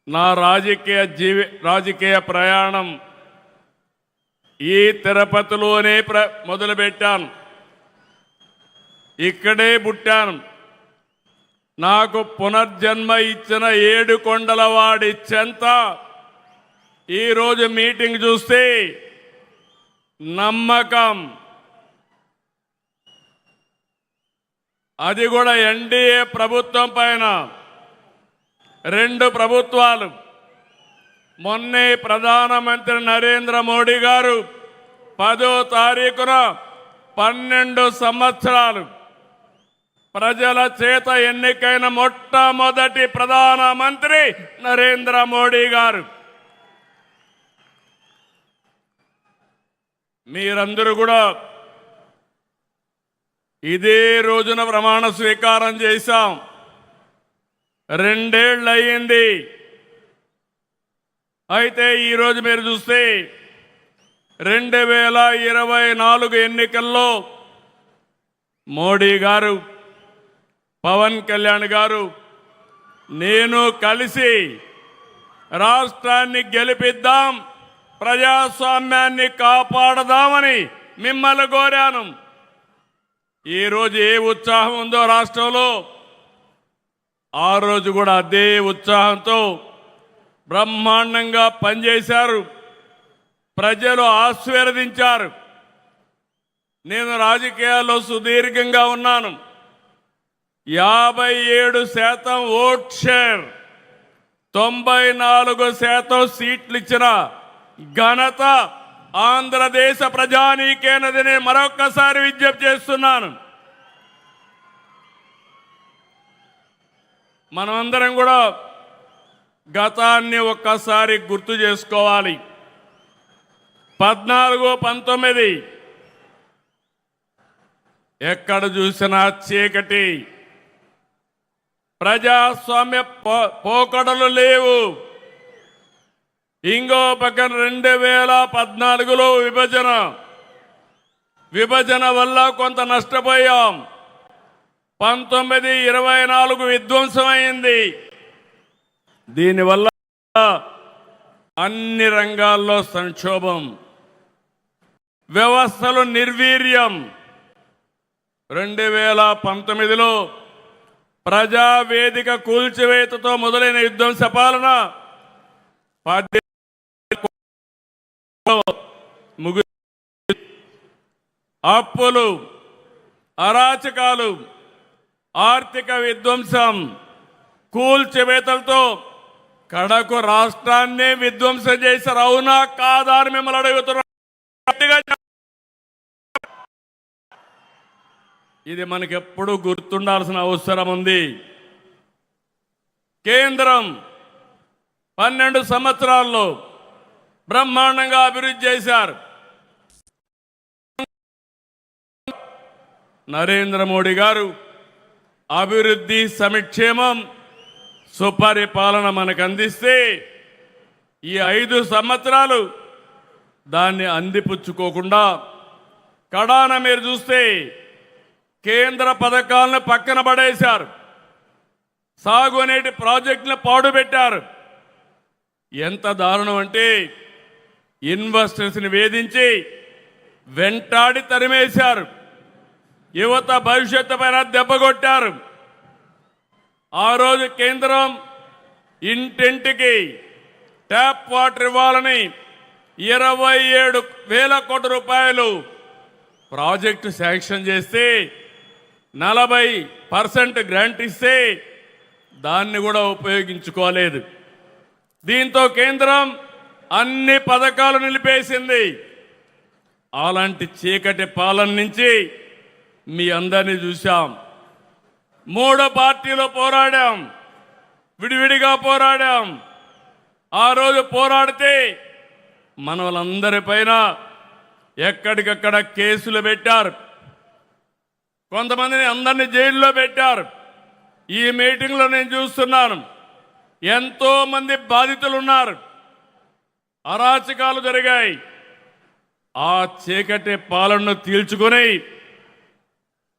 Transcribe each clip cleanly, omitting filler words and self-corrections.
నా రాజకీయ ప్రయాణం ఈ తిరుపతిలోనే మొదలుపెట్టాను. ఇక్కడే పుట్టాను. నాకు పునర్జన్మ ఇచ్చిన ఏడుకొండలవాడి చెంత ఈరోజు మీటింగ్ చూస్తే నమ్మకం. అది కూడా ఎన్డీఏ ప్రభుత్వం పైన. రెండు ప్రభుత్వాలు. మొన్నే ప్రధానమంత్రి నరేంద్ర మోడీ గారు 10వ తారీఖున 12 సంవత్సరాలు ప్రజల చేత ఎన్నికైన మొట్టమొదటి ప్రధానమంత్రి నరేంద్ర మోడీ గారు. మీరందరూ కూడా ఇదే రోజున ప్రమాణ స్వీకారం చేశాం. 2 ఏళ్ళు అయ్యింది. అయితే ఈరోజు మీరు చూస్తే 2024 ఎన్నికల్లో మోడీ గారు, పవన్ కళ్యాణ్ గారు, నేను కలిసి రాష్ట్రాన్ని గెలిపిద్దాం, ప్రజాస్వామ్యాన్ని కాపాడదామని మిమ్మల్ని కోరాను. ఈరోజు ఏ ఉత్సాహం ఉందో రాష్ట్రంలో, ఆ రోజు కూడా అదే ఉత్సాహంతో బ్రహ్మాండంగా పనిచేశారు. ప్రజలు ఆశీర్వదించారు. నేను రాజకీయాల్లో సుదీర్ఘంగా ఉన్నాను. 57% ఓట్ షేర్, 94% సీట్లు ఇచ్చిన ఘనత ఆంధ్రదేశ ప్రజానీకేనదని మరొక్కసారి విజ్ఞప్తి చేస్తున్నాను. మనమందరం కూడా గతాన్ని ఒక్కసారి గుర్తు చేసుకోవాలి. 14-19 ఎక్కడ చూసినా చీకటి, ప్రజాస్వామ్య పోకడలు లేవు. ఇంకో పక్కన 2014లో విభజన వల్ల కొంత నష్టపోయాం. 19-24 విధ్వంసమైంది. దీనివల్ల అన్ని రంగాల్లో సంక్షోభం, వ్యవస్థలు నిర్వీర్యం. 2019లో ప్రజావేదిక కూల్చివేతతో మొదలైన విధ్వంస పాలన అప్పులు, అరాచకాలు, ఆర్థిక విధ్వంసం, కూల్చివేతలతో కడకు రాష్ట్రాన్ని విధ్వంసం చేశారు. అవునా కాదా అని మిమ్మల్ని అడుగుతున్నా. ఇది మనకెప్పుడు గుర్తుండాల్సిన అవసరం ఉంది. కేంద్రం 12 సంవత్సరాల్లో బ్రహ్మాండంగా అభివృద్ధి చేశారు. నరేంద్ర మోడీ గారు అభివృద్ధి, సంక్షేమం, సుపరిపాలన మనకు అందిస్తే ఈ 5 సంవత్సరాలు దాన్ని అందిపుచ్చుకోకుండా కడాన మీరు చూస్తే కేంద్ర పథకాలను పక్కన పడేశారు. సాగునీటి ప్రాజెక్టులను పాడుపెట్టారు. ఎంత దారుణం అంటే ఇన్వెస్టర్స్ని వేధించి వెంటాడి తరిమేశారు. యువత భవిష్యత్తు పైన దెబ్బకొట్టారు. ఆ రోజు కేంద్రం ఇంటింటికి ట్యాప్ వాటర్ ఇవ్వాలని 27,000 కోట్ల రూపాయలు ప్రాజెక్టు శాంక్షన్ చేస్తే 40% గ్రాంట్ ఇస్తే దాన్ని కూడా ఉపయోగించుకోలేదు. దీంతో కేంద్రం అన్ని పథకాలు నిలిపేసింది. అలాంటి చీకటి పాలన నుంచి మీ అందరినీ చూశాం. 3 పార్టీలు పోరాడాం, విడివిడిగా పోరాడాం. ఆ రోజు పోరాడితే మన వాళ్ళందరిపైన ఎక్కడికక్కడ కేసులు పెట్టారు. కొంతమందిని అందరినీ జైల్లో పెట్టారు. ఈ మీటింగ్లో నేను చూస్తున్నాను, ఎంతో మంది బాధితులు ఉన్నారు. అరాచకాలు జరిగాయి. ఆ చీకటి పాలనను తీల్చుకొని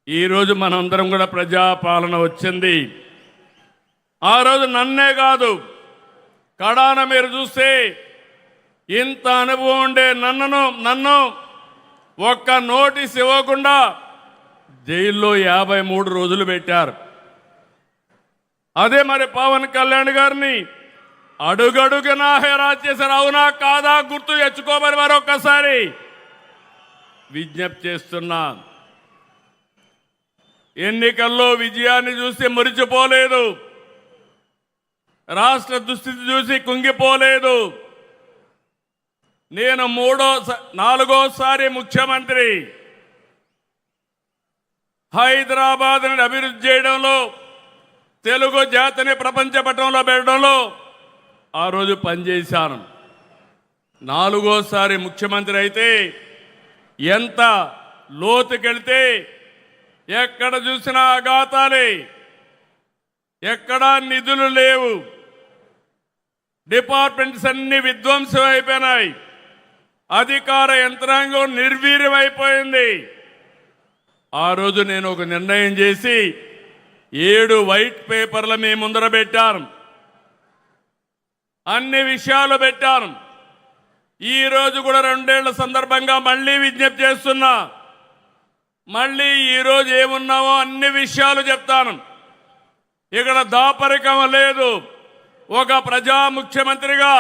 ఈరోజు మనందరం కూడా ప్రజాపాలన వచ్చింది. ఆ రోజు నన్నే కాదు కడాన మీరు చూస్తే ఇంత అనుభవం ఉండే నన్ను ఒక్క నోటీస్ ఇవ్వకుండా జైల్లో 53 రోజులు పెట్టారు. అదే మరి పవన్ కళ్యాణ్ గారిని అడుగడుగునా హెరాస్ చేశారు. అవునా కాదా గుర్తు తెచ్చుకోమని మరొక్కసారి విజ్ఞప్తి చేస్తున్నా. ఎన్నికల్లో విజయాన్ని చూసి మురిచిపోలేదు, రాష్ట్ర దుస్థితి చూసి కుంగిపోలేదు. నేను నాలుగోసారి ముఖ్యమంత్రి. హైదరాబాద్ని అభివృద్ధి చేయడంలో, తెలుగు జాతిని ప్రపంచ పటంలో పెట్టడంలో ఆ రోజు పనిచేశాను. నాలుగోసారి ముఖ్యమంత్రి అయితే ఎంత లోతుకెళ్తే ఎక్కడ చూసినా అఘాతాలే, ఎక్కడా నిధులు లేవు, డిపార్ట్మెంట్స్ అన్ని విధ్వంసం అయిపోయినాయి, అధికార యంత్రాంగం నిర్వీర్యమైపోయింది. ఆ రోజు నేను ఒక నిర్ణయం చేసి 7 వైట్ పేపర్లు మీ ముందర పెట్టాను, అన్ని విషయాలు పెట్టాను. ఈ రోజు కూడా 2 ఏళ్ల సందర్భంగా మళ్ళీ విజ్ఞప్తి చేస్తున్నా. మళ్ళీ ఈరోజు ఏమున్నామో అన్ని విషయాలు చెప్తాను. ఇక్కడ దాపరికం లేదు. ఒక ప్రజా ముఖ్యమంత్రిగా,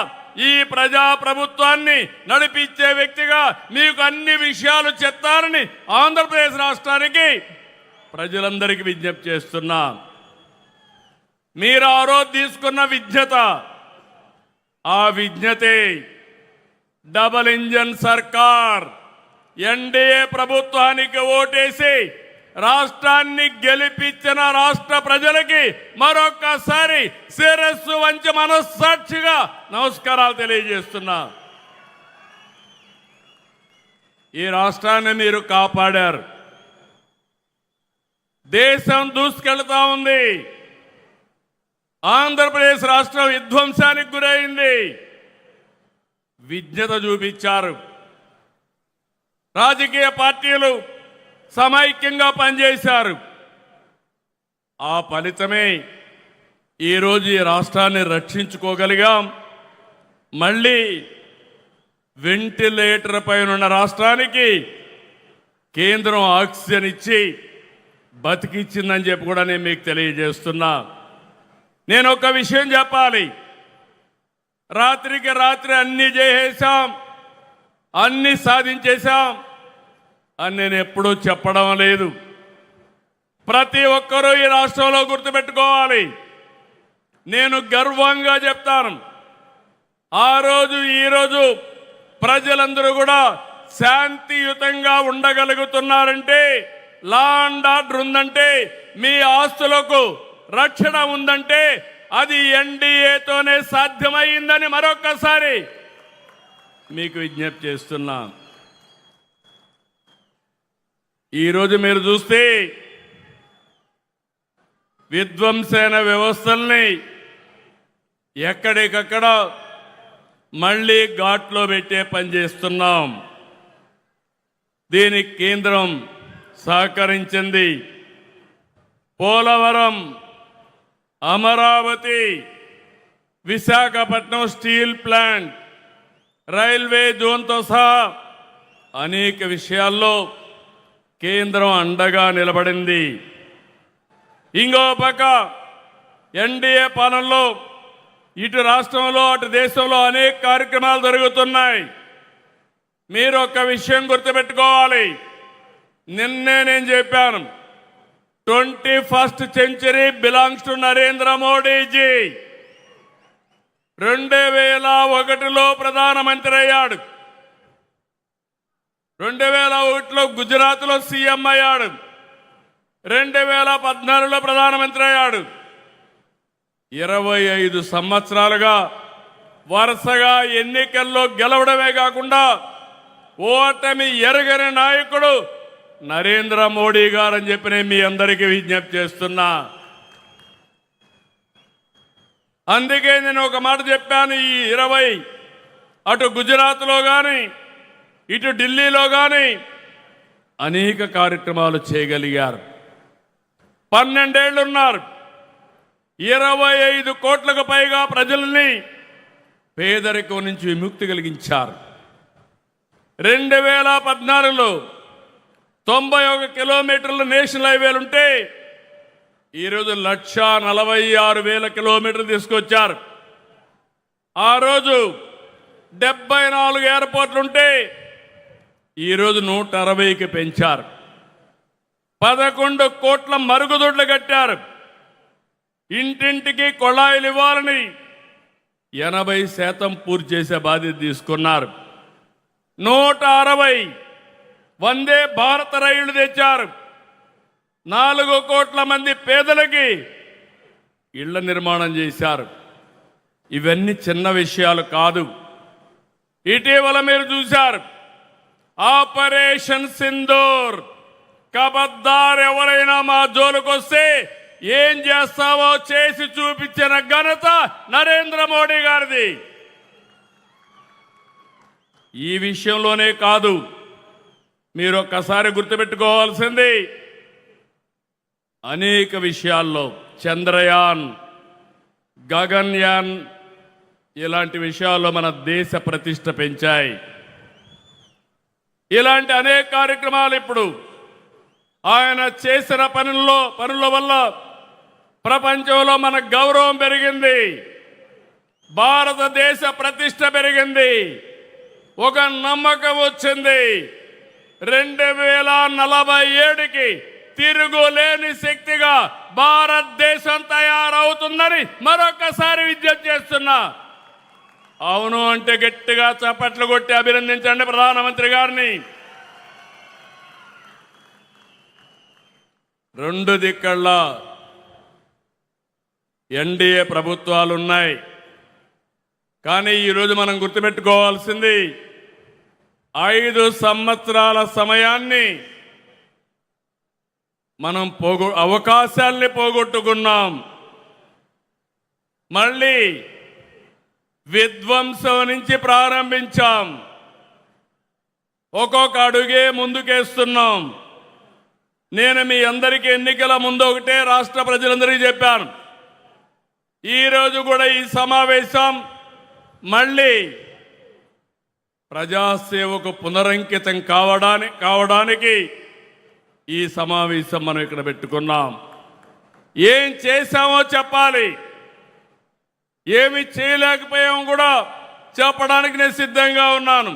ఈ ప్రజా ప్రభుత్వాన్ని నడిపించే వ్యక్తిగా మీకు అన్ని విషయాలు చెప్తానని ఆంధ్రప్రదేశ్ రాష్ట్రానికి ప్రజలందరికీ విజ్ఞప్తి చేస్తున్నా. మీరు ఆ రోజు తీసుకున్న విజ్ఞత, ఆ విజ్ఞతే డబల్ ఇంజన్ సర్కార్ ఎన్డీఏ ప్రభుత్వానికి ఓటేసి రాష్ట్రాన్ని గెలిపించిన రాష్ట్ర ప్రజలకి మరొక్కసారి శిరస్సు వంచి మనస్సాక్షిగా నమస్కారాలు తెలియజేస్తున్నా. ఈ రాష్ట్రాన్ని మీరు కాపాడారు. దేశం దూసుకెళ్తా ఉంది. ఆంధ్రప్రదేశ్ రాష్ట్రం విధ్వంసానికి గురైంది. విజ్ఞత చూపించారు. రాజకీయ పార్టీలు సమైక్యంగా పనిచేశారు. ఆ ఫలితమే ఈరోజు ఈ రాష్ట్రాన్ని రక్షించుకోగలిగాం. మళ్ళీ వెంటిలేటర్ పైన ఉన్న రాష్ట్రానికి కేంద్రం ఆక్సిజన్ ఇచ్చి బతికిచ్చిందని చెప్పి కూడా నేను మీకు తెలియజేస్తున్నా. నేను ఒక విషయం చెప్పాలి. రాత్రికి రాత్రి అన్ని చేసేసాం, అన్ని సాధించేశాం అని నేను ఎప్పుడూ చెప్పడం లేదు. ప్రతి ఒక్కరూ ఈ రాష్ట్రంలో గుర్తుపెట్టుకోవాలి. నేను గర్వంగా చెప్తాను, ఆ రోజు ఈరోజు ప్రజలందరూ కూడా శాంతియుతంగా ఉండగలుగుతున్నారంటే, లా అండ్ ఆర్డర్ ఉందంటే, మీ ఆస్తులకు రక్షణ ఉందంటే అది ఎన్డీఏతోనే సాధ్యమైందని మరొక్కసారి మీకు విజ్ఞప్తి చేస్తున్నా. ఈరోజు మీరు చూస్తే విధ్వంసైన వ్యవస్థల్ని ఎక్కడికక్కడ మళ్ళీ ఘాట్లో పెట్టే పని చేస్తున్నాం. దీనికి కేంద్రం సహకరించింది. Polavaram, Amaravati, Visakhapatnam steel plant, railway జోన్తో సహా అనేక విషయాల్లో కేంద్రం అండగా నిలబడింది. ఇంకో పక్క ఎన్డీఏ పాలనలో ఇటు రాష్ట్రంలో అటు దేశంలో అనేక కార్యక్రమాలు జరుగుతున్నాయి. మీరు ఒక విషయం గుర్తుపెట్టుకోవాలి. నిన్నే నేను చెప్పాను, 21st century belongs to Narendra Modi ji. 2001లో ప్రధానమంత్రి అయ్యాడు. 2001లో గుజరాత్లో సీఎం అయ్యాడు. 2014లో ప్రధానమంత్రి అయ్యాడు. 25 సంవత్సరాలుగా వరుసగా ఎన్నికల్లో గెలవడమే కాకుండా ఓటమి ఎరగని నాయకుడు నరేంద్ర మోడీ గారు అని చెప్పి నేను మీ అందరికీ విజ్ఞప్తి చేస్తున్నా. అందుకే నేను ఒక మాట చెప్పాను, ఈ 20 అటు గుజరాత్లో కానీ ఇటు ఢిల్లీలో కానీ అనేక కార్యక్రమాలు చేయగలిగారు. 12 ఏళ్ళు ఉన్నారు. 25 కోట్లకు పైగా ప్రజల్ని పేదరికం నుంచి విముక్తి కలిగించారు. 2014లో 91 కిలోమీటర్ల నేషనల్ హైవేలుంటే ఈరోజు 1,46,000 కిలోమీటర్లు తీసుకొచ్చారు. ఆ రోజు 74 ఎయిర్పోర్ట్లుంటే ఈరోజు 160కి పెంచారు. 11 కోట్ల మరుగుదొడ్లు కట్టారు. ఇంటింటికి కొళాయిలు ఇవ్వాలని 80% పూర్తి చేసే బాధ్యత తీసుకున్నారు. 160 వందే భారత రైళ్లు తెచ్చారు. 4 కోట్ల మంది పేదలకి ఇళ్ల నిర్మాణం చేశారు. ఇవన్నీ చిన్న విషయాలు కాదు. ఇటీవల మీరు చూశారు ఆపరేషన్ సింధూర్. కబద్దార్ ఎవరైనా మా జోలుకొస్తే ఏం చేస్తావో చేసి చూపించిన ఘనత నరేంద్ర మోడీ గారిది. ఈ విషయంలోనే కాదు, మీరు ఒక్కసారి గుర్తుపెట్టుకోవాల్సింది అనేక విషయాల్లో చంద్రయాన్, గగన్యాన్ ఇలాంటి విషయాల్లో మన దేశ ప్రతిష్ట పెంచాయి. ఇలాంటి అనేక కార్యక్రమాలు ఇప్పుడు ఆయన చేసిన పనుల వల్ల ప్రపంచంలో మన గౌరవం పెరిగింది, భారతదేశ ప్రతిష్ట పెరిగింది, ఒక నమ్మకం వచ్చింది. 2047కి తిరుగులేని శక్తిగా భారతదేశం తయారవుతుందని మరొకసారి విజ్ఞప్తి చేస్తున్నా. అవును అంటే గట్టిగా చప్పట్లు కొట్టి అభినందించండి ప్రధానమంత్రి గారిని. 2 దిక్కళ్ళ ఎన్డీఏ ప్రభుత్వాలు ఉన్నాయి. కానీ ఈరోజు మనం గుర్తుపెట్టుకోవాల్సింది 5 సంవత్సరాల సమయాన్ని మనం అవకాశాల్ని పోగొట్టుకున్నాం. మళ్ళీ విధ్వంసం నుంచి ప్రారంభించాం. ఒక్కొక్క అడుగే ముందుకేస్తున్నాం. నేను మీ అందరికీ ఎన్నికల ముందు ఒకటే రాష్ట్ర ప్రజలందరికీ చెప్పాను. ఈరోజు కూడా ఈ సమావేశం మళ్ళీ ప్రజాసేవకు పునరంకితం కావడానికి ఈ సమావేశం మనం ఇక్కడ పెట్టుకున్నాం. ఏం చేశామో చెప్పాలి, ఏమి చేయలేకపోయామో కూడా చెప్పడానికి నేను సిద్ధంగా ఉన్నాను.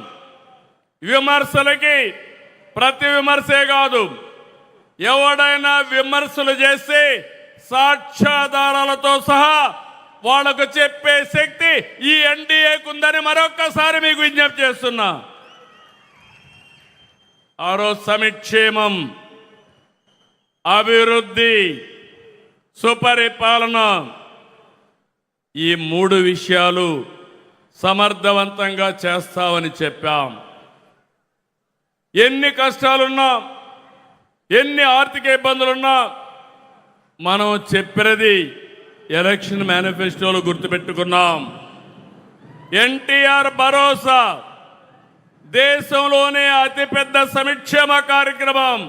విమర్శలకి ప్రతి విమర్శే కాదు, ఎవడైనా విమర్శలు చేస్తే సాక్ష్యాధారాలతో సహా వాళ్ళకు చెప్పే శక్తి ఈ ఎన్డీఏకు ఉందని మరొక్కసారి మీకు విజ్ఞప్తి చేస్తున్నా. ఆ రోజు సంక్షేమం, అభివృద్ధి, సుపరిపాలన ఈ 3 విషయాలు సమర్థవంతంగా చేస్తామని చెప్పాం. ఎన్ని కష్టాలున్నా, ఎన్ని ఆర్థిక ఇబ్బందులున్నా మనం చెప్పినది ఎలక్షన్ మేనిఫెస్టోలో గుర్తుపెట్టుకున్నాం. ఎన్టీఆర్ భరోసా దేశంలోనే అతిపెద్ద సంక్షేమ కార్యక్రమం.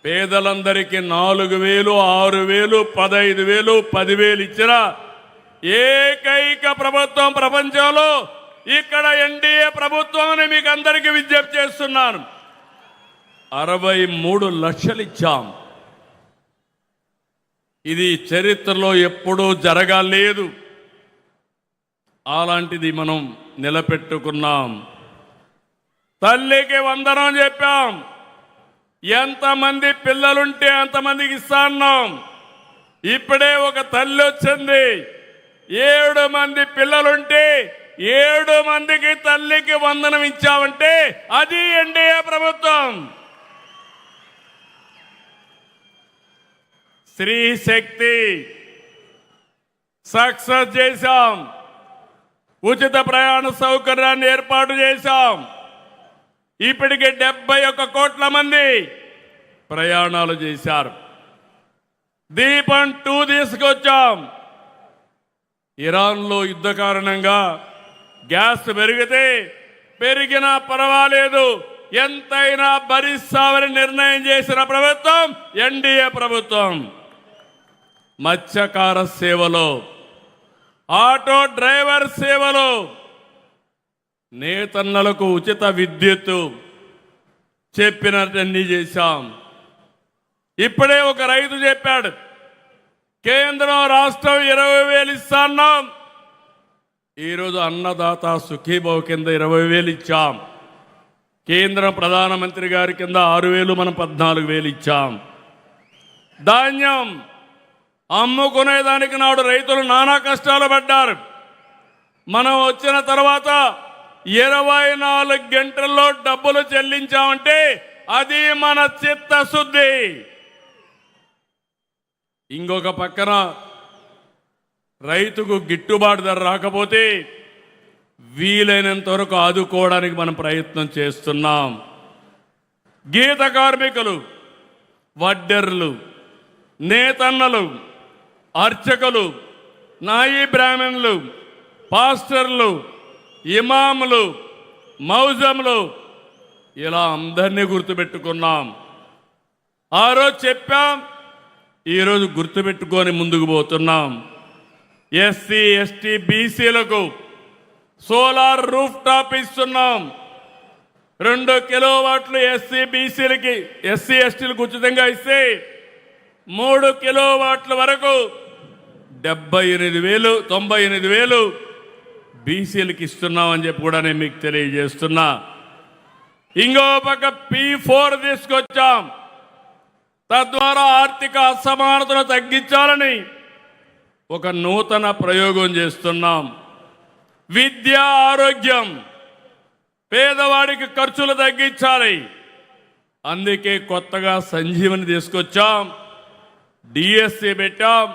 పేదలందరికీ 4,000, 6,000, 15,000, 10,000 ఇచ్చిన ఏకైక ప్రభుత్వం ప్రపంచంలో ఇక్కడ ఎన్డీఏ ప్రభుత్వం అని మీకు అందరికీ విజ్ఞప్తి చేస్తున్నాను. 63 లక్షలు ఇచ్చాం. ఇది చరిత్రలో ఎప్పుడూ జరగలేదు. అలాంటిది మనం నిలబెట్టుకున్నాం. తల్లికి వందనం చెప్పాం. ఎంతమంది పిల్లలుంటే అంతమందికి ఇస్తాన్నాం. ఇప్పుడే ఒక తల్లి వచ్చింది, 7 మంది పిల్లలుంటే 7 మందికి తల్లికి వందనం ఇచ్చామంటే అది ఎన్డీఏ ప్రభుత్వం. స్త్రీ శక్తి సక్సెస్ చేశాం. ఉచిత ప్రయాణ సౌకర్యాన్ని ఏర్పాటు చేశాం. ఇప్పటికే 71 కోట్ల మంది ప్రయాణాలు చేశారు. దీపం 2 తీసుకొచ్చాం. ఇరాన్లో యుద్ధ కారణంగా గ్యాస్ పెరిగినా పర్వాలేదు, ఎంతైనా భరిస్తామని నిర్ణయం చేసిన ప్రభుత్వం ఎన్డీఏ ప్రభుత్వం. మత్స్యకార సేవలో ఆటో డ్రైవర్ సేవలు, నేతన్నలకు ఉచిత విద్యుత్తు చెప్పినట్టన్నీ చేశాం. ఇప్పుడే ఒక రైతు చెప్పాడు, కేంద్రం రాష్ట్రం 20,000 ఇస్తాన్నాం. ఈరోజు అన్నదాత సుఖీభావ కింద 20,000 ఇచ్చాం. కేంద్రం ప్రధానమంత్రి గారి కింద 6,000, మనం 14,000 ఇచ్చాం. ధాన్యం అమ్ముకునేదానికి నాడు రైతులు నానా కష్టాలు పడ్డారు. మనం వచ్చిన తర్వాత 24 గంటల్లో డబ్బులు చెల్లించామంటే అది మన చిత్తశుద్ధి. ఇంకొక పక్కన రైతుకు గిట్టుబాటు ధర రాకపోతే వీలైనంత వరకు ఆదుకోవడానికి మనం ప్రయత్నం చేస్తున్నాం. గీత కార్మికులు, వడ్డెర్లు, నేతన్నలు, అర్చకులు, నాయీ బ్రాహ్మణులు, పాస్టర్లు, ఇమాములు, మౌజములు, ఇలా అందరినీ గుర్తుపెట్టుకున్నాం. ఆ రోజు చెప్పాం, ఈరోజు గుర్తుపెట్టుకొని ముందుకు పోతున్నాం. ఎస్సీ, ఎస్టీ, బీసీలకు సోలార్ రూఫ్ టాప్ ఇస్తున్నాం. 2 కిలోవాట్లు ఎస్సీ బీసీలకి, ఎస్సీ ఎస్టీలకు ఉచితంగా ఇస్తే 3 కిలోవాట్ల వరకు 78,000, 98,000 బీసీలకు ఇస్తున్నామని చెప్పి కూడా నేను మీకు తెలియజేస్తున్నా. ఇంకో పక్క P4 తీసుకొచ్చాం. తద్వారా ఆర్థిక అసమానతను తగ్గించాలని ఒక నూతన ప్రయోగం చేస్తున్నాం. విద్య, ఆరోగ్యం, పేదవాడికి ఖర్చులు తగ్గించాలి. అందుకే కొత్తగా సంజీవని తీసుకొచ్చాం, డిఎస్సి పెట్టాం,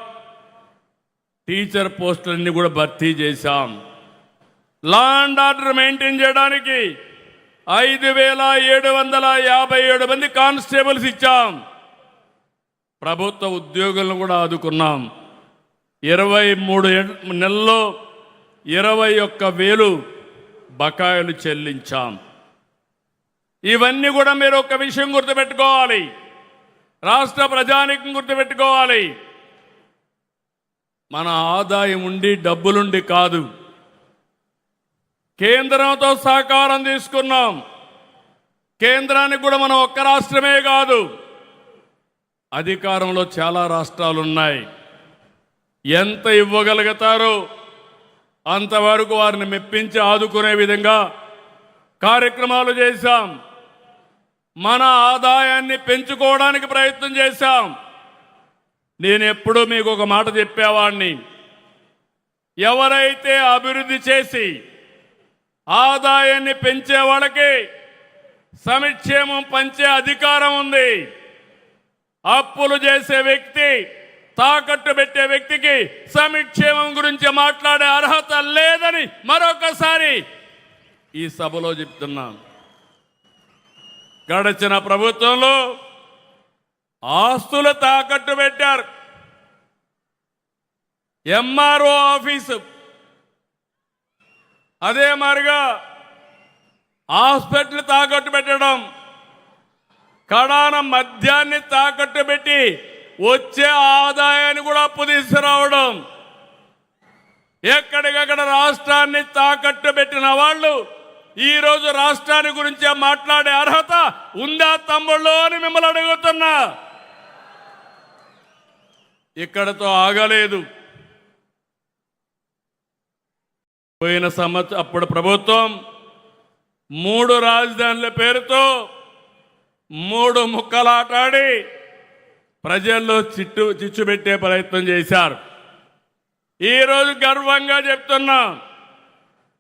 టీచర్ పోస్టులన్నీ కూడా భర్తీ చేశాం. లా అండ్ ఆర్డర్ మెయింటైన్ చేయడానికి 5,757 మంది కానిస్టేబుల్స్ ఇచ్చాం. ప్రభుత్వ ఉద్యోగులను కూడా ఆదుకున్నాం. 23 నెలల్లో 21,000 బకాయిలు చెల్లించాం. ఇవన్నీ కూడా మీరు ఒక విషయం గుర్తుపెట్టుకోవాలి, రాష్ట్ర ప్రజానీకం గుర్తుపెట్టుకోవాలి. మన ఆదాయం ఉండి డబ్బులుండి కాదు, కేంద్రంతో సహకారం తీసుకున్నాం. కేంద్రానికి కూడా మనం ఒక్క రాష్ట్రమే కాదు, అధికారంలో చాలా రాష్ట్రాలు ఉన్నాయి. ఎంత ఇవ్వగలుగుతారో అంతవరకు వారిని మెప్పించి ఆదుకునే విధంగా కార్యక్రమాలు చేశాం. మన ఆదాయాన్ని పెంచుకోవడానికి ప్రయత్నం చేశాం. నేను ఎప్పుడూ మీకు ఒక మాట చెప్పేవాడిని, ఎవరైతే అభివృద్ధి చేసి ఆదాయాన్ని పెంచే వాళ్ళకి సంక్షేమం పంచే అధికారం ఉంది. అప్పులు చేసే వ్యక్తి, తాకట్టు పెట్టే వ్యక్తికి సంక్షేమం గురించి మాట్లాడే అర్హత లేదని మరొకసారి ఈ సభలో చెప్తున్నాం. గడిచిన ప్రభుత్వంలో ఆస్తులు తాకట్టు పెట్టారు. ఎంఆర్ఓ ఆఫీసు, అదే మాదిరిగా హాస్పిటల్ తాకట్టు పెట్టడం, కడాన మద్యాన్ని తాకట్టు పెట్టి వచ్చే ఆదాయాన్ని కూడా అప్పు తీసుకురావడం, ఎక్కడికక్కడ రాష్ట్రాన్ని తాకట్టు పెట్టిన వాళ్ళు ఈరోజు రాష్ట్రాన్ని గురించి మాట్లాడే అర్హత ఉందా తమ్ముళ్ళు అని మిమ్మల్ని అడుగుతున్నా. ఇక్కడతో ఆగలేదు. పోయిన సంవత్సరం అప్పుడు ప్రభుత్వం 3 రాజధానుల పేరుతో 3 ముక్కలాటాడి ప్రజల్లో చిచ్చు పెట్టే ప్రయత్నం చేశారు. ఈరోజు గర్వంగా చెప్తున్నా,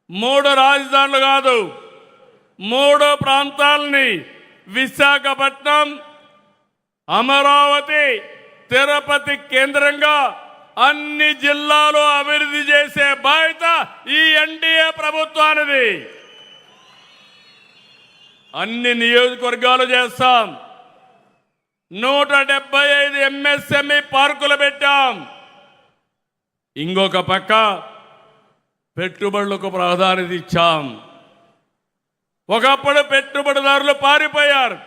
3 రాజధానులు కాదు, 3 ప్రాంతాలని విశాఖపట్నం, అమరావతి, తిరుపతి కేంద్రంగా అన్ని జిల్లాలు అభివృద్ధి చేసే బాధ్యత ఈ ఎన్డీఏ ప్రభుత్వానిది. అన్ని నియోజకవర్గాలు చేస్తాం. 175 ఎంఎస్ఎంఈ పార్కులు పెట్టాం. ఇంకొక పక్క పెట్టుబడులకు ప్రాధాన్యత ఇచ్చాం. ఒకప్పుడు పెట్టుబడిదారులు పారిపోయారు,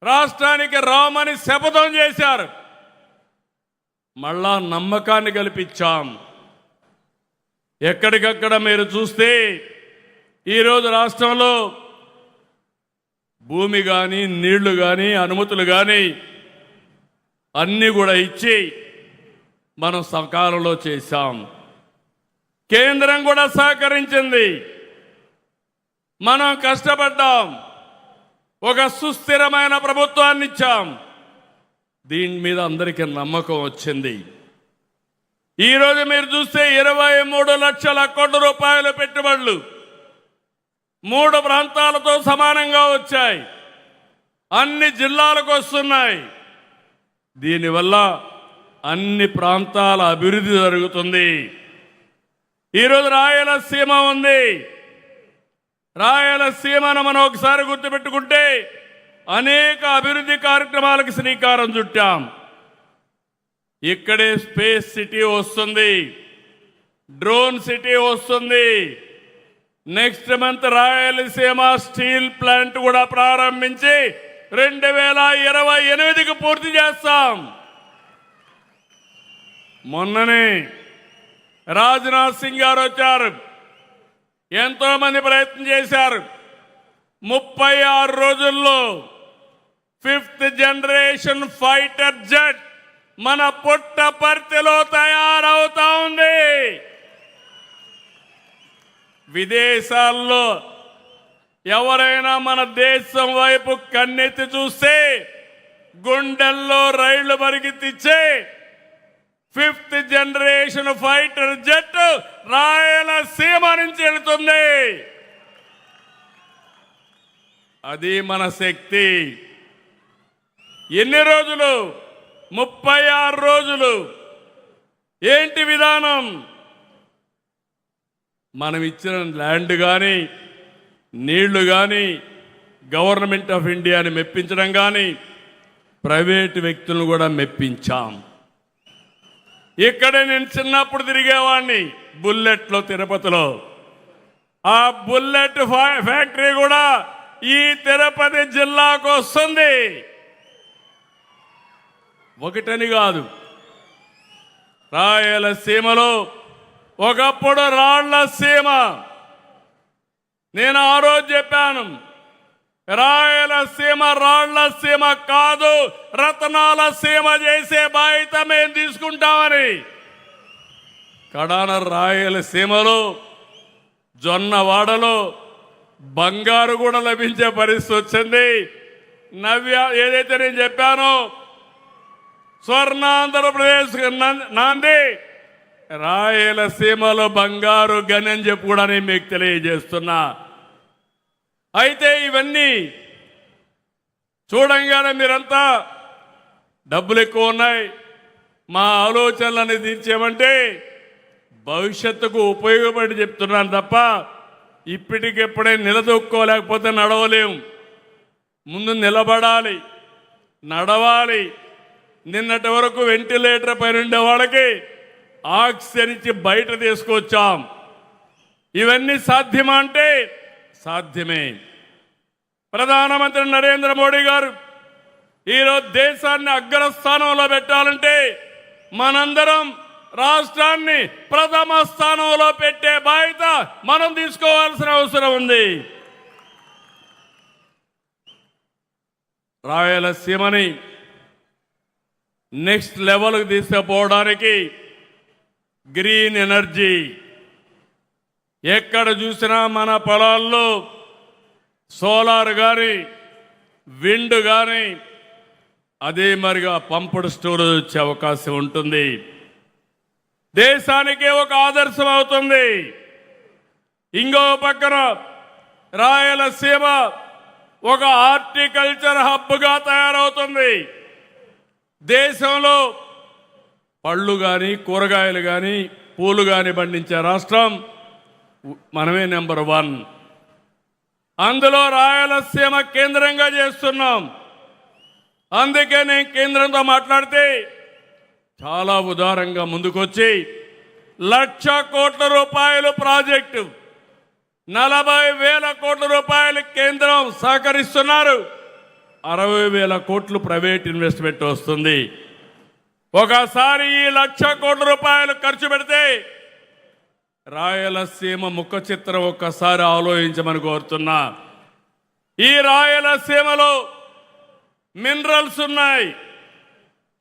రాష్ట్రానికి రామని శపథం చేశారు. మళ్ళా నమ్మకాన్ని కల్పించాం. ఎక్కడికక్కడ మీరు చూస్తే ఈరోజు రాష్ట్రంలో భూమి కానీ నీళ్లు కానీ అనుమతులు కానీ అన్నీ కూడా ఇచ్చి మనం సకాలంలో చేశాం. కేంద్రం కూడా సహకరించింది. మనం కష్టపడ్డాం. ఒక సుస్థిరమైన ప్రభుత్వాన్ని ఇచ్చాం. దీని మీద అందరికీ నమ్మకం వచ్చింది. ఈరోజు మీరు చూస్తే 23 లక్షల కోట్ల రూపాయల పెట్టుబడులు 3 ప్రాంతాలతో సమానంగా వచ్చాయి. అన్ని జిల్లాలకు వస్తున్నాయి. దీనివల్ల అన్ని ప్రాంతాల అభివృద్ధి జరుగుతుంది. ఈరోజు రాయలసీమ ఉంది. రాయలసీమను మనం ఒకసారి గుర్తుపెట్టుకుంటే అనేక అభివృద్ధి కార్యక్రమాలకు శ్రీకారం చుట్టాం. ఇక్కడే స్పేస్ సిటీ వస్తుంది, డ్రోన్ సిటీ వస్తుంది. Next month Rayalaseema steel plant కూడా ప్రారంభించి 2028కి పూర్తి చేస్తాం. మొన్ననే రాజ్నాథ్ సింగ్ గారు వచ్చారు. ఎంతో మంది ప్రయత్నం చేశారు. 36 రోజుల్లో 5th జనరేషన్ ఫైటర్ జెట్ మన పుట్టపర్తిలో తయారవుతా ఉంది. విదేశాల్లో ఎవరైనా మన దేశం వైపు కన్నెత్తి చూస్తే గుండెల్లో రైళ్లు పరిగెత్తిచ్చే 5th generation fighter jet Rayalaseema నుంచి వెళుతుంది. అది మన శక్తి. ఎన్ని రోజులు? 36 రోజులు. ఏంటి విధానం? మనం ఇచ్చిన ల్యాండ్ కానీ నీళ్లు కానీ గవర్నమెంట్ ఆఫ్ ఇండియాని మెప్పించడం కానీ ప్రైవేటు వ్యక్తులను కూడా మెప్పించాం. ఇక్కడే నేను చిన్నప్పుడు తిరిగేవాడిని బుల్లెట్లో తిరుపతిలో. ఆ బుల్లెట్ ఫ్యాక్టరీ కూడా ఈ తిరుపతి జిల్లాకు వస్తుంది. ఒకటని కాదు, రాయలసీమలో ఒకప్పుడు రాళ్ల సీమ. నేను ఆ రోజు చెప్పాను, రాయలసీమ రాళ్ల సీమ కాదు, రత్నాల సీమ చేసే బాధ్యత మేము తీసుకుంటామని. కడాన రాయలసీమలో జొన్నవాడలో బంగారు కూడా లభించే పరిస్థితి వచ్చింది. నవ్య ఏదైతే నేను చెప్పానో స్వర్ణాంధ్రప్రదేశ్ నాంది రాయలసీమలో బంగారు గని అని చెప్పి కూడా నేను మీకు తెలియజేస్తున్నా. అయితే ఇవన్నీ చూడంగానే మీరంతా డబ్బులు ఎక్కువ ఉన్నాయి, మా ఆలోచనలని తీర్చేమంటే భవిష్యత్తుకు ఉపయోగపడి చెప్తున్నాను తప్ప ఇప్పటికెప్పుడే నిలదొక్కోలేకపోతే నడవలేం. ముందు నిలబడాలి, నడవాలి. నిన్నటి వరకు వెంటిలేటర్ పైన ఉండే వాళ్ళకి ఆక్సిజన్ ఇచ్చి బయట తీసుకొచ్చాం. ఇవన్నీ సాధ్యమా అంటే సాధ్యమే. ప్రధానమంత్రి నరేంద్ర మోడీ గారు ఈరోజు దేశాన్ని అగ్రస్థానంలో పెట్టాలంటే మనందరం రాష్ట్రాన్ని ప్రథమ స్థానంలో పెట్టే బాధ్యత మనం తీసుకోవాల్సిన అవసరం ఉంది. రాయలసీమని నెక్స్ట్ లెవెల్కి తీసుకుపోవడానికి గ్రీన్ ఎనర్జీ, ఎక్కడ చూసినా మన పొలాల్లో సోలార్ కానీ విండ్ కానీ అదే మరిగా పంపుడు స్టోరేజ్ వచ్చే అవకాశం ఉంటుంది. దేశానికే ఒక ఆదర్శం అవుతుంది. ఇంకో పక్కన రాయలసీమ ఒక హార్టికల్చర్ హబ్గా తయారవుతుంది. దేశంలో పళ్ళు కానీ కూరగాయలు కానీ పూలు కానీ పండించే రాష్ట్రం మనమే నెంబర్ 1. అందులో రాయలసీమ కేంద్రంగా చేస్తున్నాం. అందుకే నేను కేంద్రంతో మాట్లాడితే చాలా ఉదారంగా ముందుకొచ్చి 1,00,000 కోట్ల రూపాయలు ప్రాజెక్టు, 40,000 కోట్ల రూపాయలు కేంద్రం సహకరిస్తున్నారు. 60,000 కోట్లు ప్రైవేట్ ఇన్వెస్ట్మెంట్ వస్తుంది. ఒకసారి ఈ 1,00,000 కోట్ల రూపాయలు ఖర్చు పెడితే రాయలసీమ ముఖ చిత్రం ఒక్కసారి ఆలోచించమని కోరుతున్నా. ఈ రాయలసీమలో మినరల్స్ ఉన్నాయి,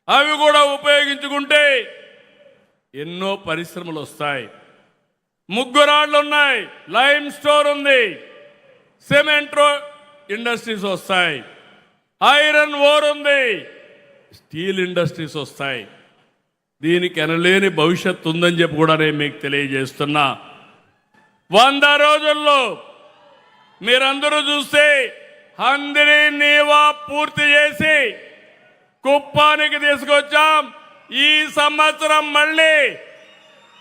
అవి కూడా ఉపయోగించుకుంటే ఎన్నో పరిశ్రమలు వస్తాయి. ముగ్గురాళ్ళు ఉన్నాయి, లైమ్ స్టోర్ ఉంది, సిమెంట్ ఇండస్ట్రీస్ వస్తాయి, ఐరన్ ఓర్ ఉంది, స్టీల్ ఇండస్ట్రీస్ వస్తాయి. దీనికి ఎనలేని భవిష్యత్తు ఉందని చెప్పి కూడా నేను మీకు తెలియజేస్తున్నా. 100 రోజుల్లో మీరందరూ చూస్తే హందిని నీవా పూర్తి చేసి కుప్పానికి తీసుకొచ్చాం. ఈ సంవత్సరం మళ్ళీ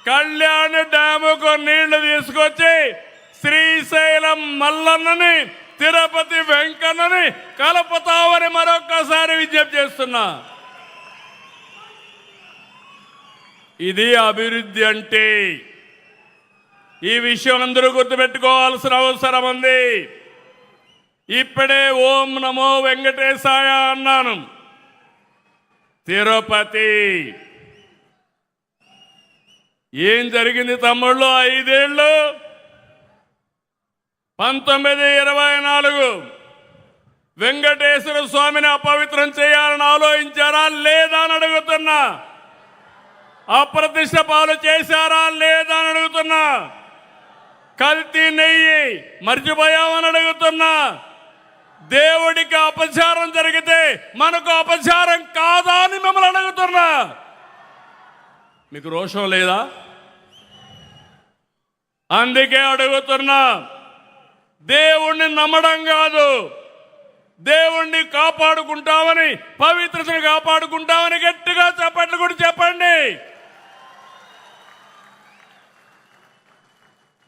కళ్యాణ డ్యాముకు నీళ్లు తీసుకొచ్చి శ్రీశైలం మల్లన్నని తిరుపతి వెంకన్నని కలుపుతామని మరొక్కసారి విజ్ఞప్తి చేస్తున్నా. ఇది అభివృద్ధి అంటే. ఈ విషయం అందరూ గుర్తుపెట్టుకోవాల్సిన అవసరం ఉంది. ఇప్పుడే ఓం నమో వెంకటేశాయ అన్నాను. తిరుపతి ఏం జరిగింది తమ్ముళ్ళు? 5 ఏళ్ళు 1924 వెంకటేశ్వర స్వామిని అపవిత్రం చేయాలని ఆలోచించారా లేదా అని అడుగుతున్నా. అప్రతిష్ట పాలు చేశారా లేదా అని అడుగుతున్నా. కల్తీ నెయ్యి మర్చిపోయామని అడుగుతున్నా. దేవుడికి అపచారం జరిగితే మనకు అపచారం కాదా అని మిమ్మల్ని అడుగుతున్నా. మీకు రోషం లేదా? అందుకే అడుగుతున్నా. దేవుణ్ణి నమ్మడం కాదు, దేవుణ్ణి కాపాడుకుంటామని, పవిత్రతను కాపాడుకుంటామని గట్టిగా చప్పట్లు కూడా చెప్పండి.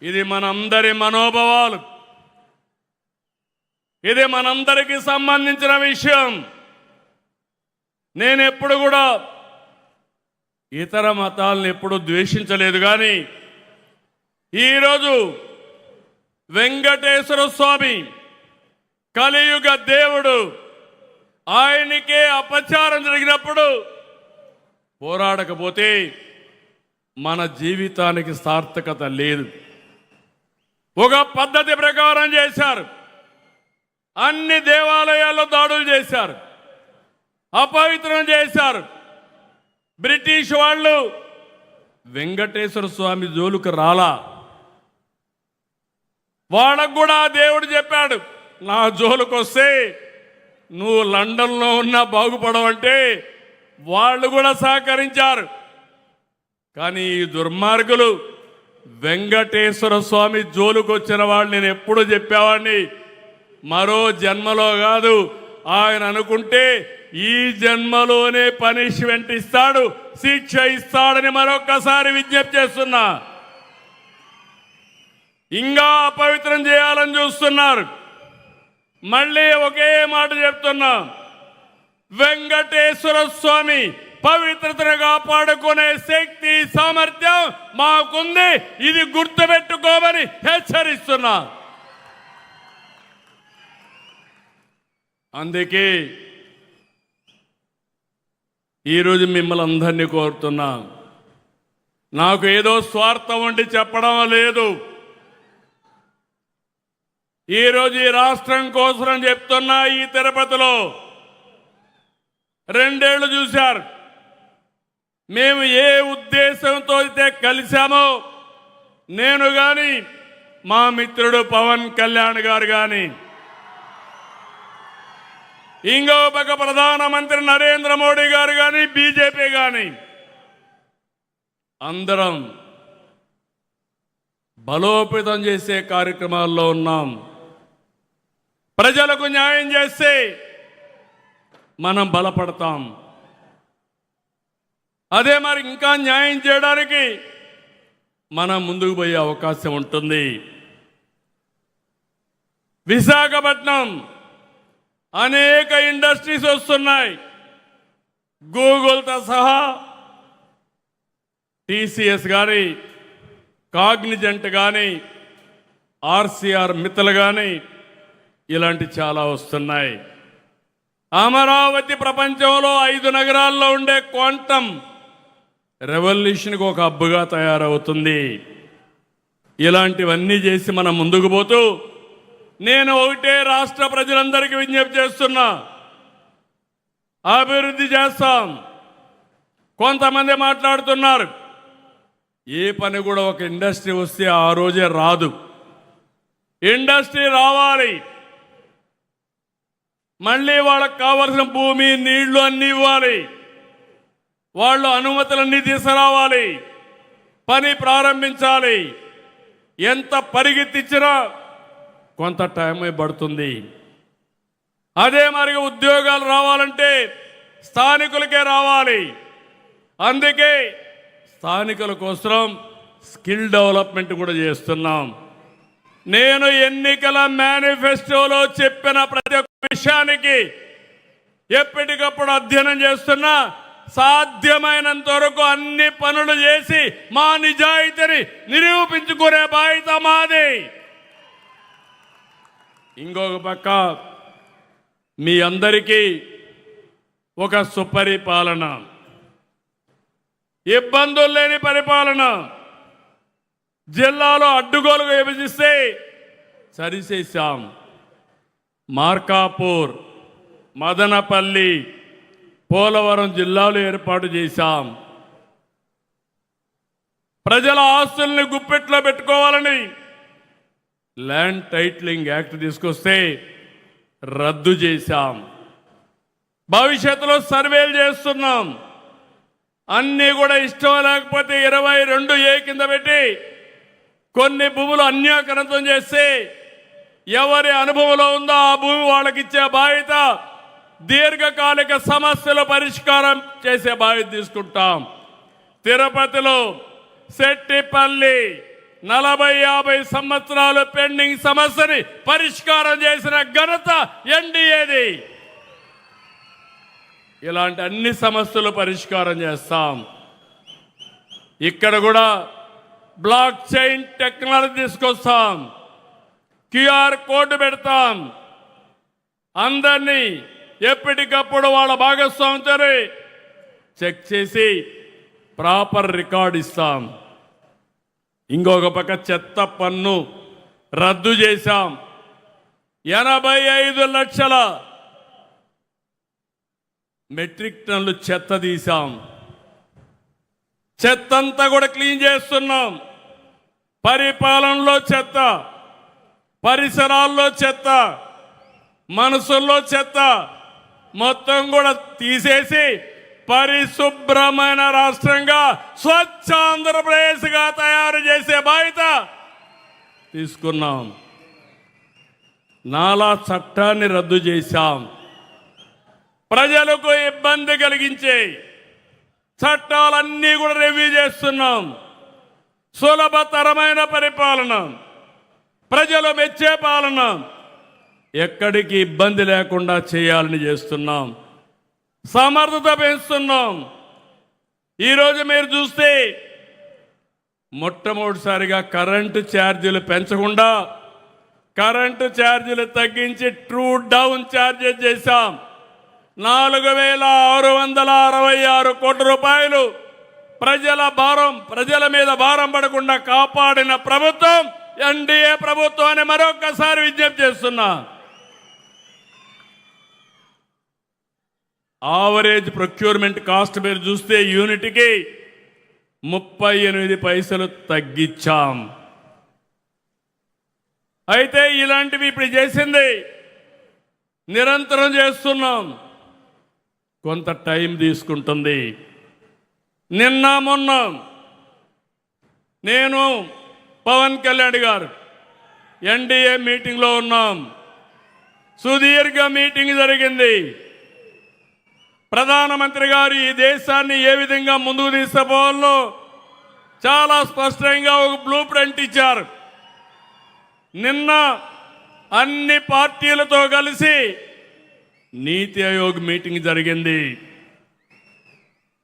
ఇది మనందరి మనోభావాలు, ఇది మనందరికీ సంబంధించిన విషయం. నేను ఎప్పుడు కూడా ఇతర మతాలను ఎప్పుడు ద్వేషించలేదు. కానీ ఈరోజు వెంకటేశ్వర స్వామి కలియుగ దేవుడు, ఆయనకే అపచారం జరిగినప్పుడు పోరాడకపోతే మన జీవితానికి సార్థకత లేదు. ఒక పద్ధతి ప్రకారం చేశారు. అన్ని దేవాలయాల్లో దాడులు చేశారు, అపవిత్రం చేశారు. బ్రిటిష్ వాళ్ళు వెంకటేశ్వర స్వామి జోలుకు రాలా. వాళ్ళకు కూడా దేవుడు చెప్పాడు, నా జోలుకు వస్తే నువ్వు లండన్లో ఉన్నా బాగుపడవంటే వాళ్ళు కూడా సహకరించారు. కానీ ఈ దుర్మార్గులు వెంకటేశ్వర స్వామి జోలుకు వచ్చిన వాళ్ళు నేను ఎప్పుడు చెప్పేవాడిని, మరో జన్మలో కాదు, ఆయన అనుకుంటే ఈ జన్మలోనే పనిష్మెంట్ ఇస్తాడు, శిక్ష ఇస్తాడని మరొక్కసారి విజ్ఞప్తి చేస్తున్నా. ఇంకా అపవిత్రం చేయాలని చూస్తున్నారు. మళ్ళీ ఒకే మాట చెప్తున్నా, వెంకటేశ్వర స్వామి పవిత్రతను కాపాడుకునే శక్తి సామర్థ్యం మాకుంది, ఇది గుర్తుపెట్టుకోమని హెచ్చరిస్తున్నా. అందుకే ఈరోజు మిమ్మల్ని అందరినీ కోరుతున్నా. నాకు ఏదో స్వార్థం ఉండి చెప్పడం లేదు. ఈరోజు ఈ రాష్ట్రం కోసం చెప్తున్నా. ఈ తిరుపతిలో 2 ఏళ్లు చూశారు. మేము ఏ ఉద్దేశంతో అయితే కలిశామో, నేను కానీ మా మిత్రుడు పవన్ కళ్యాణ్ గారు కానీ, ఇంకో పక్క ప్రధానమంత్రి నరేంద్ర మోడీ గారు కానీ, బీజేపీ కానీ, అందరం బలోపేతం చేసే కార్యక్రమాల్లో ఉన్నాం. ప్రజలకు న్యాయం చేస్తే మనం బలపడతాం. అదే మరి ఇంకా న్యాయం చేయడానికి మనం ముందుకు పోయే అవకాశం ఉంటుంది. విశాఖపట్నం అనేక ఇండస్ట్రీస్ వస్తున్నాయి. గూగుల్తో సహా టీసీఎస్ కానీ, కాగ్నిజెంట్ కానీ, ఆర్సీఆర్ మిత్తల్ కానీ, ఇలాంటి చాలా వస్తున్నాయి. అమరావతి ప్రపంచంలో 5 నగరాల్లో ఉండే క్వాంటమ్ రెవల్యూషన్కి ఒక హబ్గా తయారవుతుంది. ఇలాంటివన్నీ చేసి మనం ముందుకు పోతూ నేను ఒకటే రాష్ట్ర ప్రజలందరికీ విజ్ఞప్తి చేస్తున్నా, అభివృద్ధి చేస్తాం. కొంతమంది మాట్లాడుతున్నారు, ఏ పని కూడా ఒక ఇండస్ట్రీ వస్తే ఆ రోజే రాదు. ఇండస్ట్రీ రావాలి, మళ్ళీ వాళ్ళకి కావలసిన భూమి నీళ్లు అన్నీ ఇవ్వాలి, వాళ్ళు అనుమతులన్నీ తీసుకురావాలి, పని ప్రారంభించాలి. ఎంత పరిగెత్తిచ్చినా కొంత టైం పడుతుంది. అదే మరి ఉద్యోగాలు రావాలంటే స్థానికులకే రావాలి. అందుకే స్థానికుల కోసం స్కిల్ డెవలప్మెంట్ కూడా చేస్తున్నాం. నేను ఎన్నికల మేనిఫెస్టోలో చెప్పిన ప్రతి ఒక్క విషయానికి ఎప్పటికప్పుడు అధ్యయనం చేస్తున్నా. సాధ్యమైనంత వరకు అన్ని పనులు చేసి మా నిజాయితీని నిరూపించుకునే బాధ్యత మాది. ఇంకొక పక్క మీ అందరికీ ఒక సుపరిపాలన, ఇబ్బందులు లేని పరిపాలన. జిల్లాలో అడ్డుగోలుగా విభజిస్తే సరిచేశాం. మార్కాపూర్, మదనపల్లి, పోలవరం జిల్లాలు ఏర్పాటు చేశాం. ప్రజల ఆస్తుల్ని గుప్పెట్లో పెట్టుకోవాలని ల్యాండ్ టైటిలింగ్ యాక్ట్ తీసుకొస్తే రద్దు చేశాం. భవిష్యత్తులో సర్వేలు చేస్తున్నాం. అన్నీ కూడా ఇష్టం లేకపోతే 22A కింద పెట్టి కొన్ని భూములు అన్యాక్రాంతం చేస్తే ఎవరి అనుభవంలో ఉందో ఆ భూమి వాళ్ళకి ఇచ్చే బాధ్యత, దీర్ఘకాలిక సమస్యల పరిష్కారం చేసే బాధ్యత తీసుకుంటాం. తిరుపతిలో సెట్టిపల్లి 40-50 సంవత్సరాలు పెండింగ్ సమస్యని పరిష్కారం చేసిన ఘనత ఎన్డీఏది. ఇలాంటి అన్ని సమస్యలు పరిష్కారం చేస్తాం. ఇక్కడ కూడా బ్లాక్ చైన్ టెక్నాలజీ తీసుకొస్తాం. క్యూఆర్ కోడ్ పెడతాం. అందరినీ ఎప్పటికప్పుడు వాళ్ళ భాగస్వామితో చెక్ చేసి ప్రాపర్ రికార్డ్ ఇస్తాం. ఇంకొక పక్క చెత్త పన్ను రద్దు చేశాం. 85 లక్షల మెట్రిక్ టన్నులు చెత్త తీశాం. చెత్త అంతా కూడా క్లీన్ చేస్తున్నాం. పరిపాలనలో చెత్త, పరిసరాల్లో చెత్త, మనసుల్లో చెత్త మొత్తం కూడా తీసేసి పరిశుభ్రమైన రాష్ట్రంగా స్వచ్ఛ ఆంధ్రప్రదేశ్గా తయారు చేసే బాధ్యత తీసుకున్నాం. నాలా చట్టాన్ని రద్దు చేశాం. ప్రజలకు ఇబ్బంది కలిగించే చట్టాలన్నీ కూడా రివ్యూ చేస్తున్నాం. సులభతరమైన పరిపాలన, ప్రజలు మెచ్చే పాలన, ఎక్కడికి ఇబ్బంది లేకుండా చేయాలని చేస్తున్నాం. సమర్థత పెంచుతున్నాం. ఈరోజు మీరు చూస్తే మొట్టమొదటిసారిగా కరెంటు ఛార్జీలు పెంచకుండా కరెంటు ఛార్జీలు తగ్గించి ట్రూ డౌన్ ఛార్జెస్ చేశాం. 4,666 కోట్ల రూపాయలు ప్రజల మీద భారం పడకుండా కాపాడిన ప్రభుత్వం ఎన్డీఏ ప్రభుత్వాన్ని మరొకసారి విజ్ఞప్తి చేస్తున్నా. ఆవరేజ్ ప్రొక్యూర్మెంట్ కాస్ట్ మీరు చూస్తే యూనిట్కి 38 పైసలు తగ్గించాం. అయితే ఇలాంటివి ఇప్పుడు చేసింది నిరంతరం చేస్తున్నాం. కొంత టైం తీసుకుంటుంది. నిన్న మొన్న నేను పవన్ కళ్యాణ్ గారు ఎన్డీఏ మీటింగ్లో ఉన్నాం. సుదీర్ఘ మీటింగ్ జరిగింది. ప్రధానమంత్రి గారు ఈ దేశాన్ని ఏ విధంగా ముందుకు తీసుకుపోవాలో చాలా స్పష్టంగా ఒక బ్లూ ప్రింట్ ఇచ్చారు. నిన్న అన్ని పార్టీలతో కలిసి నీతి ఆయోగ్ మీటింగ్ జరిగింది.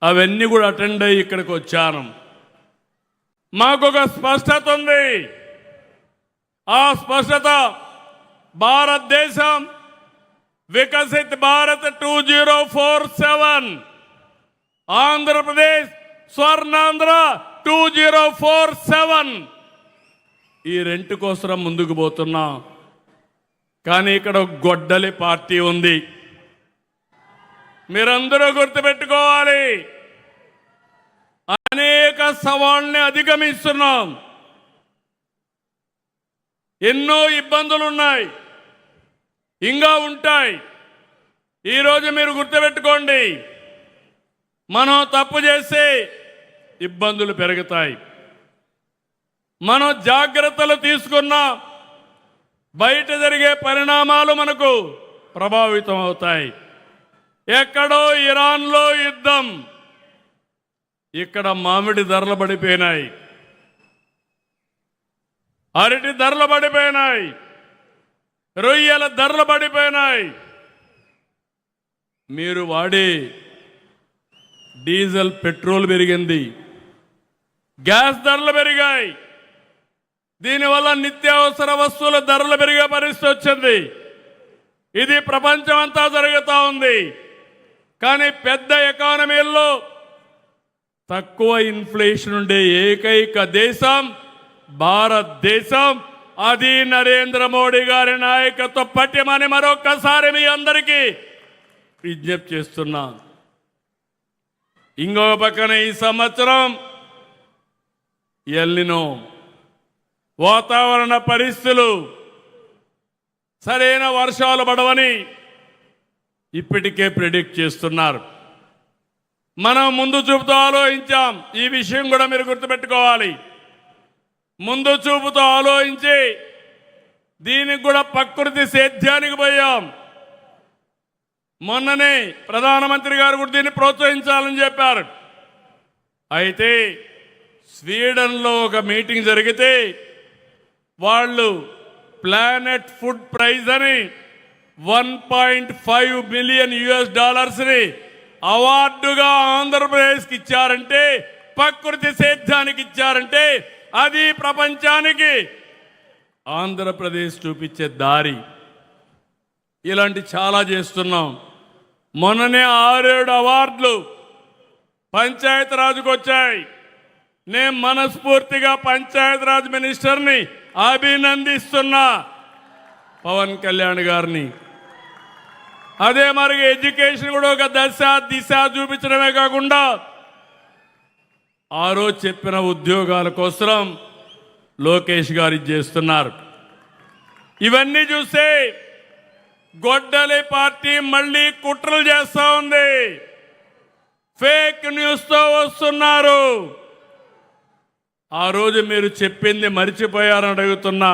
అవన్నీ కూడా అటెండ్ అయ్యి ఇక్కడికి వచ్చాను. మాకొక స్పష్టత ఉంది. ఆ స్పష్టత భారతదేశం వికసిత్ భారత్ 2047, ఆంధ్రప్రదేశ్ స్వర్ణాంధ్ర 2047. ఈ రెంట్ కోసం ముందుకు పోతున్నాం. కానీ ఇక్కడ ఒక గొడ్డలి పార్టీ ఉంది. మీరందరూ గుర్తుపెట్టుకోవాలి. అనేక సవాళ్ళని అధిగమిస్తున్నాం. ఎన్నో ఇబ్బందులు ఉన్నాయి, ఇంకా ఉంటాయి. ఈరోజు మీరు గుర్తుపెట్టుకోండి, మనం తప్పు చేస్తే ఇబ్బందులు పెరుగుతాయి. మనం జాగ్రత్తలు తీసుకున్నా బయట జరిగే పరిణామాలు మనకు ప్రభావితం అవుతాయి. ఎక్కడో ఇరాన్లో యుద్ధం, ఇక్కడ మామిడి ధరలు పడిపోయినాయి, అరటి ధరలు పడిపోయినాయి, రొయ్యల ధరలు పడిపోయినాయి. మీరు వాడే డీజిల్ పెట్రోల్ పెరిగింది, గ్యాస్ ధరలు పెరిగాయి. దీనివల్ల నిత్యావసర వస్తువుల ధరలు పెరిగే పరిస్థితి వచ్చింది. ఇది ప్రపంచం అంతా జరుగుతూ ఉంది. కానీ పెద్ద ఎకానమీల్లో తక్కువ ఇన్ఫ్లేషన్ ఉండే ఏకైక దేశం భారతదేశం. అది నరేంద్ర మోడీ గారి నాయకత్వ పట్యమని మరొక్కసారి మీ అందరికీ విజ్ఞప్తి చేస్తున్నా. ఇంకో పక్కన ఈ సంవత్సరం ఎల్నినో వాతావరణ పరిస్థితులు, సరైన వర్షాలు పడవని ఇప్పటికే ప్రెడిక్ట్ చేస్తున్నారు. మనం ముందు చూపుతో ఆలోచించాం. ఈ విషయం కూడా మీరు గుర్తుపెట్టుకోవాలి. ముందు చూపుతో ఆలోచించి దీనికి కూడా ప్రకృతి సేద్యానికి పోయాం. మొన్ననే ప్రధానమంత్రి గారు కూడా దీన్ని ప్రోత్సహించాలని చెప్పారు. అయితే స్వీడన్లో ఒక మీటింగ్ జరిగితే వాళ్ళు ప్లానెట్ ఫుడ్ ప్రైజ్ అని $1.5 మిలియన్ అవార్డుగా ఆంధ్రప్రదేశ్కి ఇచ్చారంటే, ప్రకృతి సేద్యానికి ఇచ్చారంటే అది ప్రపంచానికి ఆంధ్రప్రదేశ్ చూపించే దారి. ఇలాంటి చాలా చేస్తున్నాం. మొన్ననే 6-7 అవార్డులు పంచాయతీరాజ్కి వచ్చాయి. నేను మనస్ఫూర్తిగా పంచాయతీరాజ్ మినిస్టర్ని అభినందిస్తున్నా, పవన్ కళ్యాణ్ గారిని. అదే మరి ఎడ్యుకేషన్ కూడా ఒక దిశ చూపించడమే కాకుండా ఆ రోజు చెప్పిన ఉద్యోగాల కోసం లోకేష్ గారు చేస్తున్నారు. ఇవన్నీ చూస్తే గొడ్డలి పార్టీ మళ్ళీ కుట్రలు చేస్తా ఉంది. ఫేక్ న్యూస్తో వస్తున్నారు. ఆ రోజు మీరు చెప్పింది మర్చిపోయారని అడుగుతున్నా.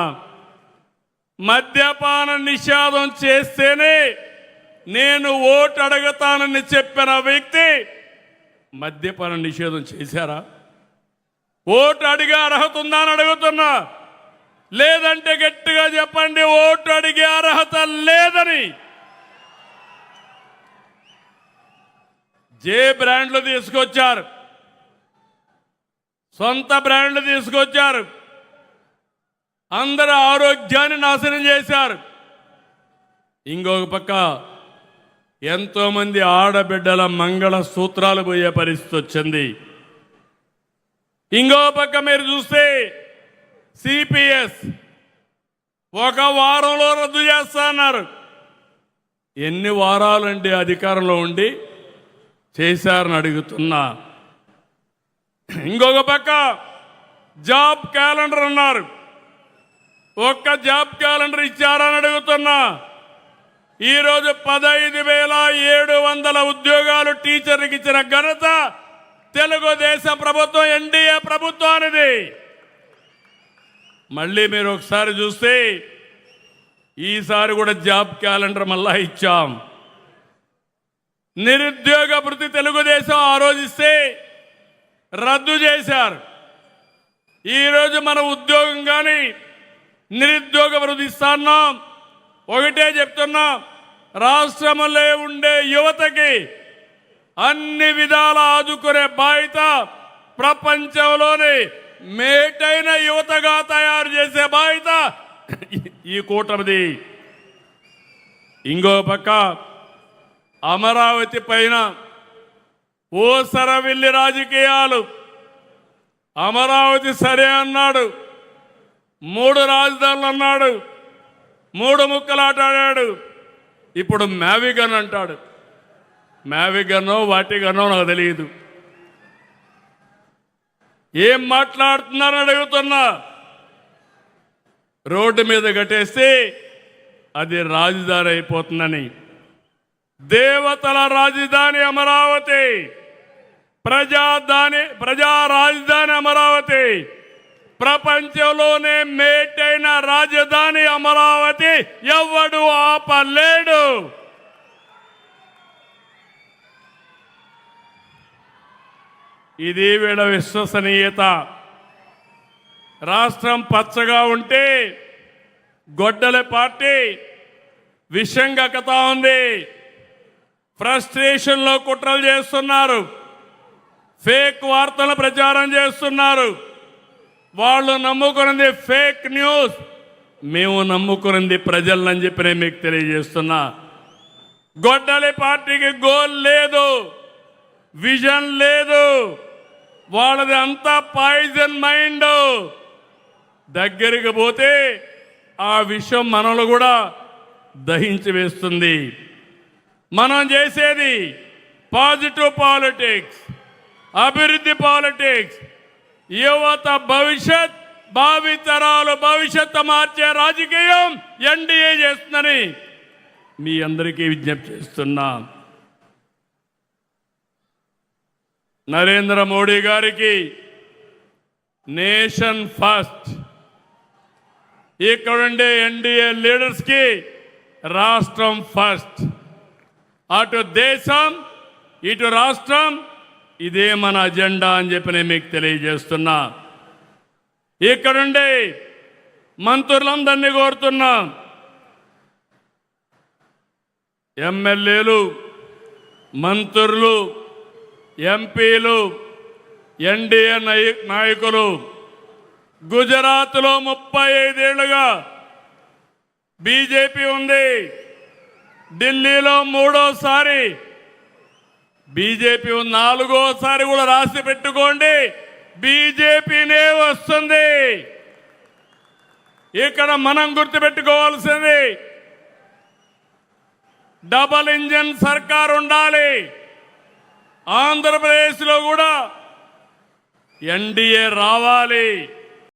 మద్యపాన నిషేధం చేస్తేనే నేను ఓటు అడుగుతానని చెప్పిన వ్యక్తి మద్యపాన నిషేధం చేశారా? ఓటు అడిగే అర్హత ఉందా అని అడుగుతున్నా. లేదంటే గట్టిగా చెప్పండి, ఓటు అడిగే అర్హత లేదని. జే బ్రాండ్లు తీసుకొచ్చారు, సొంత బ్రాండ్లు తీసుకొచ్చారు, అందరి ఆరోగ్యాన్ని నాశనం చేశారు. ఇంకొక పక్క ఎంతో మంది ఆడబిడ్డల మంగళ సూత్రాలు పోయే పరిస్థితి వచ్చింది. ఇంకో పక్క మీరు చూస్తే సిపిఎస్ ఒక వారంలో రద్దు చేస్తున్నారు. ఎన్ని వారాలండి అధికారంలో ఉండి చేశారని అడుగుతున్నా. ఇంకొక పక్క జాబ్ క్యాలెండర్ అన్నారు. ఒక్క జాబ్ క్యాలెండర్ ఇచ్చారని అడుగుతున్నా. ఈరోజు 15,700 ఉద్యోగాలు టీచర్లకు ఇచ్చిన ఘనత తెలుగుదేశం ప్రభుత్వం, ఎన్డీఏ ప్రభుత్వానిది. మళ్ళీ మీరు ఒకసారి చూస్తే ఈసారి కూడా జాబ్ క్యాలెండర్ మళ్ళా ఇచ్చాం. నిరుద్యోగ భృతి తెలుగుదేశం ఆ రోజు ఇస్తే రద్దు చేశారు. ఈరోజు మన ఉద్యోగం కానీ నిరుద్యోగ భృతి ఇస్తున్నాం. ఒకటే చెప్తున్నా, రాష్ట్రంలో ఉండే యువతకి అన్ని విధాల ఆదుకునే బాధ్యత ప్రపంచంలోని మేటైన యువతగా తయారు చేసే బాధ్యత ఈ కూటమిది. ఇంకో పక్క అమరావతి పైన ఓసరవిల్లి రాజకీయాలు. అమరావతి సరే అన్నాడు, 3 రాజధానులు అన్నాడు, 3 ముక్కలాట ఆడాడు. ఇప్పుడు మ్యావిగన్ అంటాడు. మ్యావిగనో వాటిగనో నాకు తెలియదు. ఏం మాట్లాడుతున్నారని అడుగుతున్నా. రోడ్డు మీద కట్టేస్తే అది రాజధాని అయిపోతుందని. దేవతల రాజధాని అమరావతి, ప్రజా రాజధాని అమరావతి, ప్రపంచంలోనే మేటైన రాజధాని అమరావతి. ఎవడు ఆపలేడు. ఇది వీళ్ళ విశ్వసనీయత. రాష్ట్రం పచ్చగా ఉంటే గొడ్డల పార్టీ విషం కక్కుతా ఉంది. ఫ్రస్ట్రేషన్లో కుట్రలు చేస్తున్నారు, ఫేక్ వార్తలు ప్రచారం చేస్తున్నారు. వాళ్ళు నమ్ముకున్నది ఫేక్ న్యూస్, మేము నమ్ముకున్నది ప్రజలని చెప్పి నేను మీకు తెలియజేస్తున్నా. గొడ్డలి పార్టీకి గోల్ లేదు, విజన్ లేదు. వాళ్ళది అంతా పాయిజన్ మైండ్. దగ్గరికి పోతే ఆ విషయం మనలో కూడా దహించి వేస్తుంది. మనం చేసేది పాజిటివ్ పాలిటిక్స్, అభివృద్ధి పాలిటిక్స్, యువత భవిష్యత్, భావితరాలు భవిష్యత్తు మార్చే రాజకీయం ఎన్డీఏ చేస్తుందని మీ అందరికీ విజ్ఞప్తి చేస్తున్నా. నరేంద్ర మోడీ గారికి నేషన్ ఫస్ట్, ఇక్కడుండే ఎన్డీఏ లీడర్స్కి రాష్ట్రం ఫస్ట్. అటు దేశం ఇటు రాష్ట్రం, ఇదే మన అజెండా అని చెప్పి నేను మీకు తెలియజేస్తున్నా. ఇక్కడుండే మంత్రులందరినీ కోరుతున్నా, ఎమ్మెల్యేలు, మంత్రులు, ఎంపీలు, ఎన్డీఏ నాయకులు, గుజరాత్లో 35 ఏళ్లుగా బీజేపీ ఉంది, ఢిల్లీలో 3వసారి బీజేపీ, 4వసారి కూడా రాసి పెట్టుకోండి, బీజేపీనే వస్తుంది. ఇక్కడ మనం గుర్తుపెట్టుకోవాల్సింది డబల్ ఇంజన్ సర్కార్ ఉండాలి. ఆంధ్రప్రదేశ్లో కూడా ఎన్డీఏ రావాలి.